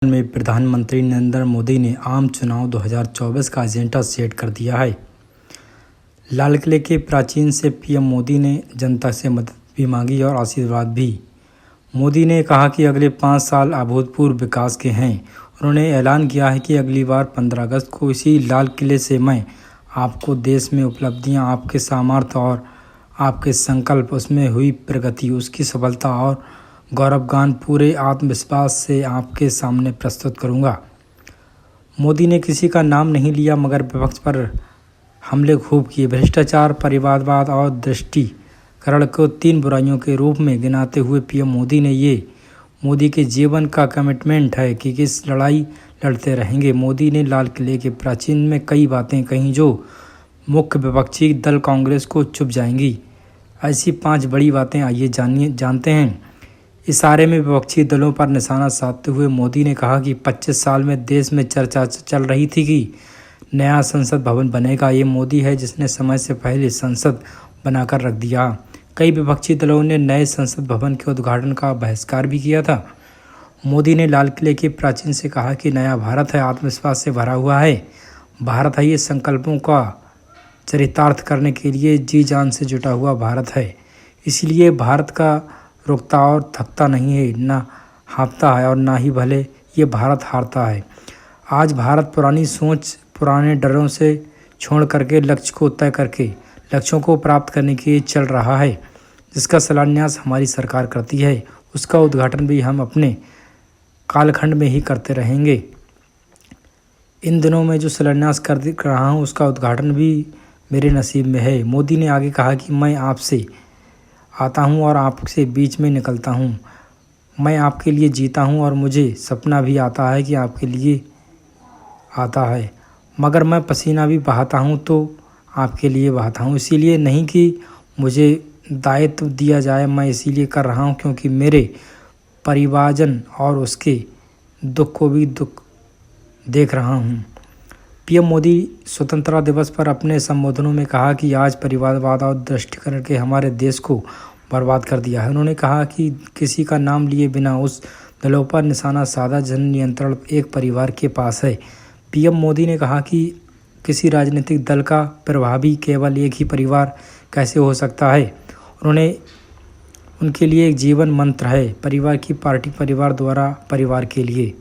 में प्रधानमंत्री नरेंद्र मोदी ने आम चुनाव 2024 का एजेंडा सेट कर दिया है। लाल किले के प्राचीन से पीएम मोदी ने जनता से मदद भी मांगी और आशीर्वाद भी। मोदी ने कहा कि अगले 5 साल अभूतपूर्व विकास के हैं। उन्होंने ऐलान किया है कि अगली बार 15 अगस्त को इसी लाल किले से मैं आपको देश में उपलब्धियां, आपके सामर्थ्य और आपके संकल्प, उसमें हुई प्रगति, उसकी सफलता और गौरवगान पूरे आत्मविश्वास से आपके सामने प्रस्तुत करूंगा। मोदी ने किसी का नाम नहीं लिया मगर विपक्ष पर हमले खूब किए। भ्रष्टाचार, परिवारवाद और दृष्टिकरण को 3 बुराइयों के रूप में गिनाते हुए पीएम मोदी ने ये मोदी के जीवन का कमिटमेंट है कि किस लड़ाई लड़ते रहेंगे। मोदी ने लाल किले के प्राचीन में कई बातें कहीं जो मुख्य विपक्षी दल कांग्रेस को चुप जाएंगी। ऐसी 5 बड़ी बातें आइए जानते हैं। इशारे में विपक्षी दलों पर निशाना साधते हुए मोदी ने कहा कि 25 साल में देश में चर्चा चल रही थी कि नया संसद भवन बनेगा। ये मोदी है जिसने समय से पहले संसद बनाकर रख दिया। कई विपक्षी दलों ने नए संसद भवन के उद्घाटन का बहिष्कार भी किया था। मोदी ने लाल किले के प्राचीन से कहा कि नया भारत है, आत्मविश्वास से भरा हुआ है। भारत है, ये संकल्पों का चरितार्थ करने के लिए जी जान से जुटा हुआ भारत है। इसलिए भारत का रुकता और थकता नहीं है, ना हाँफता है और ना ही भले ये भारत हारता है। आज भारत पुरानी सोच, पुराने डरों से छोड़ करके लक्ष्य को तय करके लक्ष्यों को प्राप्त करने के लिए चल रहा है। जिसका शिलान्यास हमारी सरकार करती है, उसका उद्घाटन भी हम अपने कालखंड में ही करते रहेंगे। इन दिनों में जो शिलान्यास कर रहा हूँ उसका उद्घाटन भी मेरे नसीब में है। मोदी ने आगे कहा कि मैं आपसे आता हूँ और आपसे बीच में निकलता हूँ। मैं आपके लिए जीता हूँ और मुझे सपना भी आता है कि आपके लिए आता है, मगर मैं पसीना भी बहाता हूँ तो आपके लिए बहाता हूँ। इसीलिए नहीं कि मुझे दायित्व दिया जाए, मैं इसीलिए कर रहा हूँ क्योंकि मेरे परिवारजन और उसके दुख को भी दुख देख रहा हूँ। पीएम मोदी स्वतंत्रता दिवस पर अपने संबोधनों में कहा कि आज परिवारवाद और दृष्टिकरण के हमारे देश को बर्बाद कर दिया है। उन्होंने कहा कि किसी का नाम लिए बिना उस दलों पर निशाना साधा जन नियंत्रण एक परिवार के पास है। पीएम मोदी ने कहा कि किसी राजनीतिक दल का प्रभावी केवल एक ही परिवार कैसे हो सकता है। उनके लिए एक जीवन मंत्र है, परिवार की पार्टी, परिवार द्वारा परिवार के लिए।